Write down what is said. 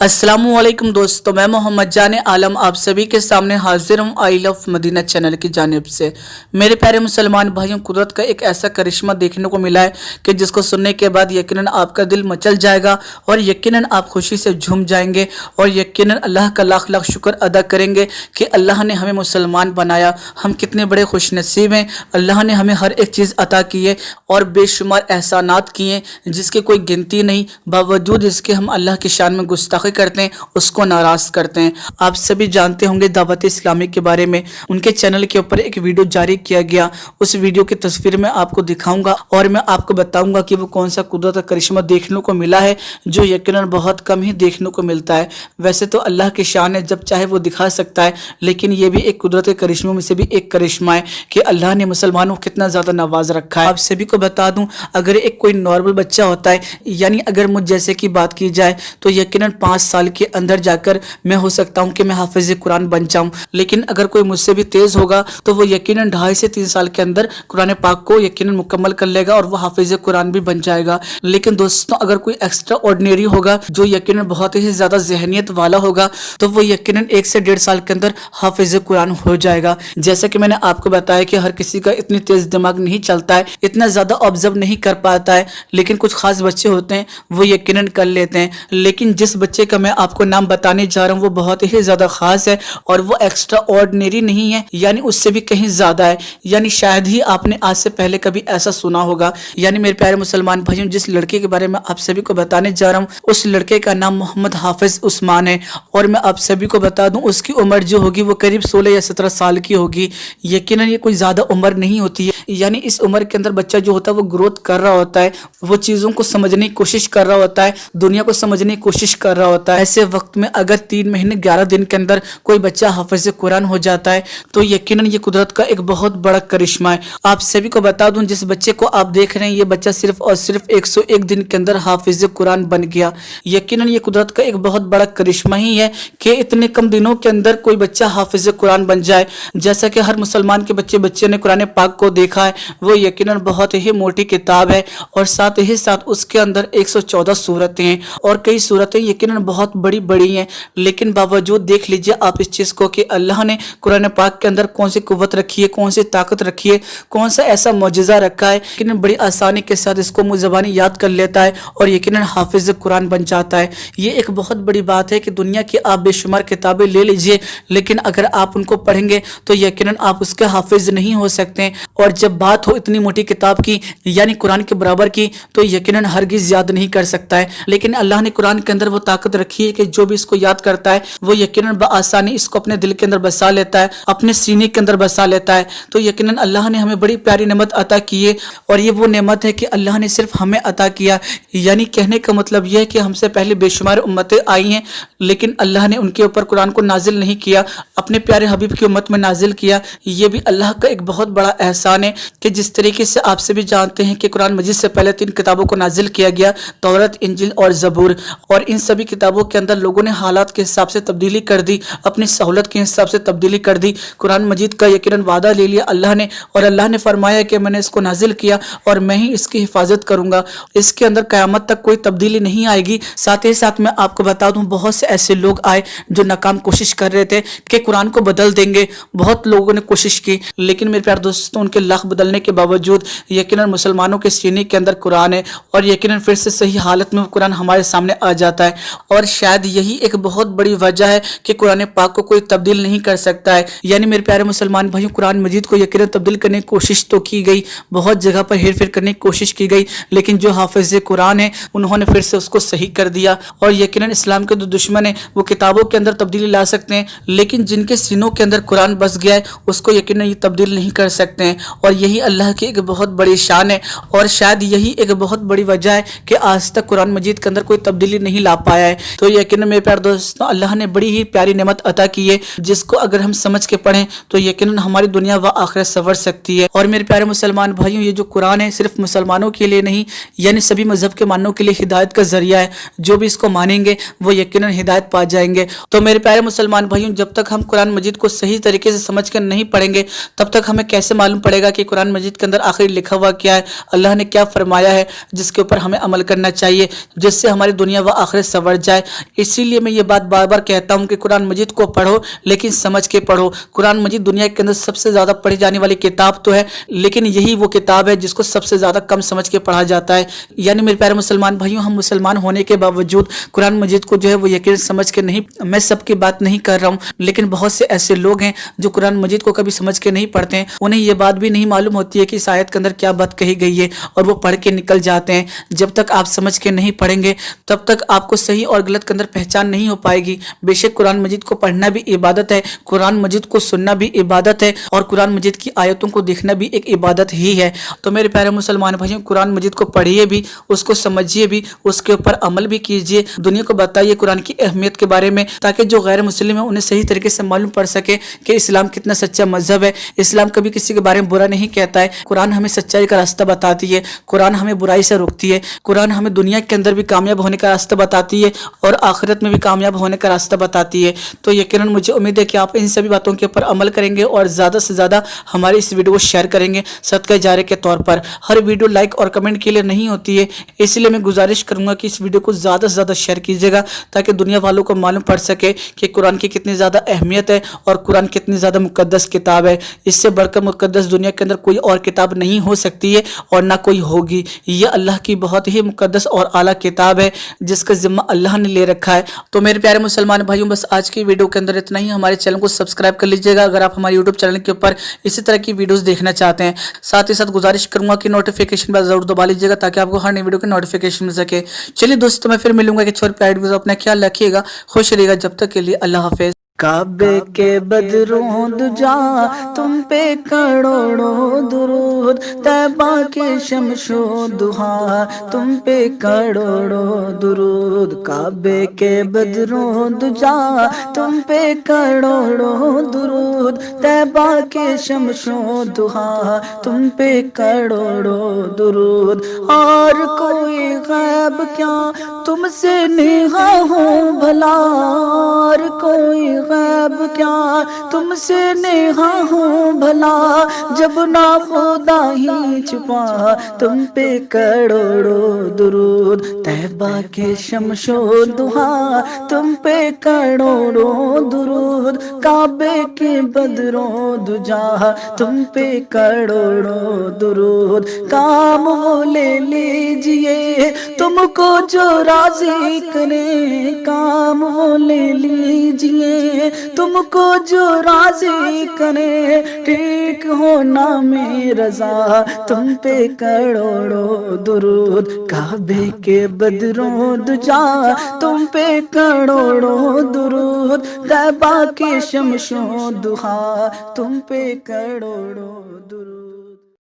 अस्सलामुअलैकुम दोस्तों, मैं मोहम्मद जान आलम आप सभी के सामने हाजिर हूँ आई लव मदीना चैनल की जानिब से। मेरे प्यारे मुसलमान भाइयों, कुदरत का एक ऐसा करिश्मा देखने को मिला है कि जिसको सुनने के बाद यकीनन आपका दिल मचल जाएगा और यकीनन आप खुशी से झूम जाएंगे और यकीनन अल्लाह का लाख लाख शुक्र अदा करेंगे कि अल्लाह ने हमें मुसलमान बनाया। हम कितने बड़े खुशनसीब हैं, अल्लाह ने हमें हर एक चीज़ अता की है और बेशुमार एहसानात किए जिसकी कोई गिनती नहीं, बावजूद इसके हम अल्लाह की शान में गुस्ताखी करते हैं, उसको नाराज करते हैं। आप सभी जानते होंगे दावत इस्लामी के बारे में, उनके चैनल के ऊपर एक वीडियो जारी किया गया। उस वीडियो की तस्वीर मैं आपको दिखाऊंगा और मैं आपको बताऊंगा कि वो कौन सा कुदरत का करिश्मा देखने को मिला है जो यकीनन बहुत कम ही देखने को मिलता है। वैसे तो अल्लाह की शान है, जब चाहे वो दिखा सकता है, लेकिन ये भी एक कुदरत के करिश्मों में से भी एक करिश्मा है कि अल्लाह ने मुसलमानों को कितना ज़्यादा नवाज रखा है। आप सभी को बता दूं, अगर एक कोई नॉर्मल बच्चा होता है, यानी अगर मुझ जैसे की बात की जाए तो यकीनन 5 साल के अंदर जाकर मैं हो सकता हूं कि मैं हाफिज कुरान बन जाऊं, लेकिन अगर कोई मुझसे भी तेज होगा तो वो यकीनन 2.5 से 3 साल के अंदर कुरान पाक को यकीनन मुकम्मल कर लेगा और वो हाफिज कुरान भी बन जाएगा। लेकिन दोस्तों, अगर कोई एक्स्ट्रा ऑर्डिनरी होगा जो यकीनन बहुत ही ज्यादा जहनियत वाला होगा तो वो यकीनन 1 से 1.5 साल के अंदर हाफिज कुरान हो जाएगा। जैसा कि मैंने आपको बताया कि हर किसी का इतनी तेज दिमाग नहीं चलता है, इतना ज्यादा ऑब्जर्व नहीं कर पाता है, लेकिन कुछ खास बच्चे होते हैं वो यकीनन कर लेते हैं। लेकिन जिस बच्चे का मैं आपको नाम बताने जा रहा हूँ वो बहुत ही ज्यादा खास है और वो एक्स्ट्रा ऑर्डिनरी नहीं है, यानी उससे भी कहीं ज्यादा है। यानी शायद ही आपने आज से पहले कभी ऐसा सुना होगा। यानी मेरे प्यारे मुसलमान भाइयों, जिस लड़के के बारे में आप सभी को बताने जा रहा हूँ उस लड़के का नाम मोहम्मद हाफिज उस्मान है और मैं आप सभी को बता दूं उसकी उम्र जो होगी वो करीब 16 या 17 साल की होगी। यकीनन ये कोई ज्यादा उम्र नहीं होती है, यानी इस उम्र के अंदर बच्चा जो होता है वो ग्रोथ कर रहा होता है, वो चीजों को समझने की कोशिश कर रहा होता है, दुनिया को समझने की कोशिश कर रहा होता है। ऐसे वक्त में अगर 3 महीने 11 दिन के अंदर कोई बच्चा हाफिज कुरान हो जाता है तो यकीनन ये कुदरत का एक बहुत बड़ा करिश्मा है। आप सभी को बता दूं, जिस बच्चे को आप देख रहे हैं ये बच्चा सिर्फ और सिर्फ 101 दिन के अंदर हाफिज कुरान बन गया। यकीनन ये कुदरत का एक बहुत बड़ा करिश्मा ही है कि इतने कम दिनों के अंदर कोई बच्चा हाफिज कुरान बन जाए। जैसा कि हर मुसलमान के बच्चे ने कुरान पाक को देखा है, वो यकीनन बहुत ही मोटी किताब है और साथ ही साथ उसके अंदर 114 सूरतें हैं और कई सूरतें यकीनन बहुत बड़ी बड़ी हैं। लेकिन बावजूद देख लीजिए आप इस चीज को कि अल्लाह ने कुरान पाक के अंदर कौन सी कुव्वत रखी है, कौन सी ताकत रखी है, कौन सा ऐसा मौजज़ा रखा है कि बड़ी आसानी के साथ इसको मुंह ज़बानी याद कर लेता है और यकीनन हाफिज कुरान बन जाता है। ये एक बहुत बड़ी बात है कि दुनिया की आप बेशुमार किताबें ले लीजिए, लेकिन अगर आप उनको पढ़ेंगे तो यकीनन आप उसके हाफिज नहीं हो सकते। और जब बात हो इतनी मोटी किताब की यानी कुरान के बराबर की तो यकीनन हरगिज याद नहीं कर सकता है। लेकिन अल्लाह ने कुरान के अंदर वो ताकत रखी है कि जो भी इसको याद करता है वो यकीनन बआसानी इसको अपने दिल के अंदर बसा लेता है, अपने सीने के अंदर बसा लेता है। तो यकीनन अल्लाह ने हमें बड़ी प्यारी नेमत अता की है और ये वो नेमत है कि अल्लाह ने सिर्फ हमें अता किया। यानी कहने का मतलब यह है कि हमसे पहले बेशुमार उम्मतें आई हैं, लेकिन अल्लाह ने उनके ऊपर कुरान को नाजिल नहीं किया, अपने प्यारे हबीब की उम्मत में नाजिल किया। ये भी अल्लाह का एक बहुत बड़ा एहसान है कि जिस तरीके से आप सभी जानते हैं कि कुरान मजीद से पहले 3 किताबों को नाजिल किया गया, तौरात, इंजील और ज़बूर, और इन सभी किताबों के अंदर लोगों ने हालात के हिसाब से तब्दीली कर दी, अपनी सहूलत के हिसाब से तब्दीली कर दी। कुरान मजीद का यकीनन वादा ले लिया अल्लाह ने और अल्लाह ने फरमाया कि मैंने इसको नाजिल किया और मैं ही इसकी हिफाजत करूंगा, इसके अंदर क़यामत तक कोई तब्दीली नहीं आएगी। साथ ही साथ मैं आपको बता दूं, बहुत से ऐसे लोग आए जो नाकाम कोशिश कर रहे थे कि कुरान को बदल देंगे। बहुत लोगों ने कोशिश की, लेकिन मेरे प्यारे दोस्तों उनके लाख बदलने के बावजूद यकीनन मुसलमानों के सीने के अंदर कुरान है और यकीनन फिर से सही हालत में कुरान हमारे सामने आ जाता है। और शायद यही एक बहुत बड़ी वजह है कि कुरान पाक को कोई तब्दील नहीं कर सकता है। यानी मेरे प्यारे मुसलमान भाइयों, कुरान मजीद को यकीनन तब्दील करने की कोशिश तो की गई, बहुत जगह पर हेर फेर करने की कोशिश की गई, लेकिन जो हाफिज कुरान है उन्होंने फिर से उसको सही कर दिया। और यकीनन इस्लाम के जो दुश्मन है वो किताबों के अंदर तब्दीली ला सकते हैं, लेकिन जिनके सीनों के अंदर कुरान बस गया है उसको यकीनन ये तब्दील नहीं कर सकते हैं। और यही अल्लाह की एक बहुत बड़ी शान है और शायद यही एक बहुत बड़ी वजह है कि आज तक कुरान मजीद के अंदर कोई तब्दीली नहीं ला पाया है। तो यकीनन मेरे प्यारे दोस्तों अल्लाह ने बड़ी ही प्यारी नेमत अता की है जिसको अगर हम समझ के पढ़ें तो यकीनन हमारी दुनिया व आखिरत संवर सकती है। और मेरे प्यारे मुसलमान भाइयों, ये जो कुरान है सिर्फ मुसलमानों के लिए नहीं, यानी सभी मजहब के मानने के लिए हिदायत का जरिया है। जो भी इसको मानेंगे वो यकीनन हिदायत पा जाएंगे। तो मेरे प्यारे मुसलमान भाइयों, जब तक हम कुरान मजीद को सही तरीके से समझ कर नहीं पढ़ेंगे तब तक हमें कैसे मालूम पड़ेगा कि कुरान मजीद के अंदर आखिर लिखा हुआ क्या है, अल्लाह ने क्या फरमाया है जिसके ऊपर हमें अमल करना चाहिए, जिससे हमारी दुनिया व आखिरत संवर जाए। जाए। इसीलिए मैं ये बात बार बार कहता हूँ कि कुरान मजीद को पढ़ो, लेकिन समझ के पढ़ो। कुरान मजीद दुनिया के अंदर सबसे ज़्यादा पढ़ी जाने वाली किताब तो है, लेकिन यही वो किताब है जिसको सबसे ज़्यादा कम समझ के पढ़ा जाता है। यानी मेरे प्यारे मुसलमान भाइयों, हम मुसलमान होने के बावजूद कुरान मजीद को जो है वो यकीन समझ के नहीं, मैं सबकी बात नहीं कर रहा हूँ, लेकिन बहुत से ऐसे लोग हैं जो कुरान मजीद को कभी समझ के नहीं पढ़ते हैं। उन्हें ये बात भी नहीं मालूम होती है कि इस आयत के अंदर क्या बात कही गई है, और वो पढ़ के निकल जाते हैं। जब तक आप समझ के नहीं पढ़ेंगे तब तक आपको सही और गलत के अंदर पहचान नहीं हो पाएगी। बेशक कुरान मजीद को पढ़ना भी इबादत है, कुरान मजीद को सुनना भी इबादत है, और कुरान मजीद की आयतों को देखना भी एक इबादत ही है। तो मेरे प्यारे मुसलमान भाइयों, कुरान मजीद को पढ़िए भी, उसको समझिए भी, उसके ऊपर अमल भी कीजिए। दुनिया को बताइए कुरान की अहमियत के बारे में, ताकि जो गैर मुस्लिम है उन्हें सही तरीके से मालूम पड़ सके कि इस्लाम कितना सच्चा मजहब है। इस्लाम कभी किसी के बारे में बुरा नहीं कहता है। कुरान हमें सच्चाई का रास्ता बताती है, कुरान हमें बुराई से रोकती है, कुरान हमें दुनिया के अंदर भी कामयाब होने का रास्ता बताती है और आखिरत में भी कामयाब होने का रास्ता बताती है। तो यकीनन मुझे उम्मीद है कि आप इन सभी बातों के ऊपर अमल करेंगे और ज़्यादा से ज़्यादा हमारी इस वीडियो को शेयर करेंगे सदका जारिया के तौर पर। हर वीडियो लाइक और कमेंट के लिए नहीं होती है, इसलिए मैं गुजारिश करूंगा कि इस वीडियो को ज़्यादा से ज़्यादा शेयर कीजिएगा, ताकि दुनिया वालों को मालूम पड़ सके कि कुरान की कितनी ज़्यादा अहमियत है और कुरान कितनी ज़्यादा मुकद्दस किताब है। इससे बढ़कर मुकद्दस दुनिया के अंदर कोई और किताब नहीं हो सकती है और ना कोई होगी। ये अल्लाह की बहुत ही मुकद्दस और आला किताब है, जिसका जिम्मा अल्लाह ने ले रखा है। तो मेरे प्यारे मुसलमान भाइयों, बस आज की वीडियो के अंदर इतना ही। हमारे चैनल को सब्सक्राइब कर लीजिएगा अगर आप हमारे यूट्यूब चैनल के ऊपर इसी तरह की वीडियोस देखना चाहते हैं। साथ ही साथ गुजारिश करूंगा कि नोटिफिकेशन बेल जरूर दबा लीजिएगा, ताकि आपको हर नई वीडियो की नोटिफिकेशन मिल सके। चलिए दोस्तों, मैं फिर मिलूंगा कि छोटे प्यारे वीडियो। अपना ख्याल रखिएगा, खुश रहिएगा। जब तक के लिए अल्लाह हाफिज। काबे के बदरों दुजा तुम पे करोड़ों दुरूद, तैबा के शमशो दुहा तुम पे करोड़ों दुरूद। काबे के बदरों दुजा तुम पे करोड़ों दुरूद, तैबा के शमशो दुहा तुम पे करोड़ों दुरूद। और कोई गैब क्या तुमसे नेहा हो भला, और कोई गैब क्या तुमसे नेहा हो भला, जब ना खुदा ही छुपा तुम पे करोड़ों दुरूद। तैबा के शमशो दुहा तुम पे करोड़ों दुरूद, काबे के बदरों दुजा तुम पे करोड़ों दुरूद। काम वो ले लीजिए तुमको जो राजी करे, काम वो ले लीजिए तुमको जो राजी करे, ठीक होना में रजा तुम पे करोड़ों दुरूद। काबे के बदरों दुजा तुम पे करोड़ों दुरूद, तैबा के शमशो दुहा तुम पे करोड़ों दुरूद।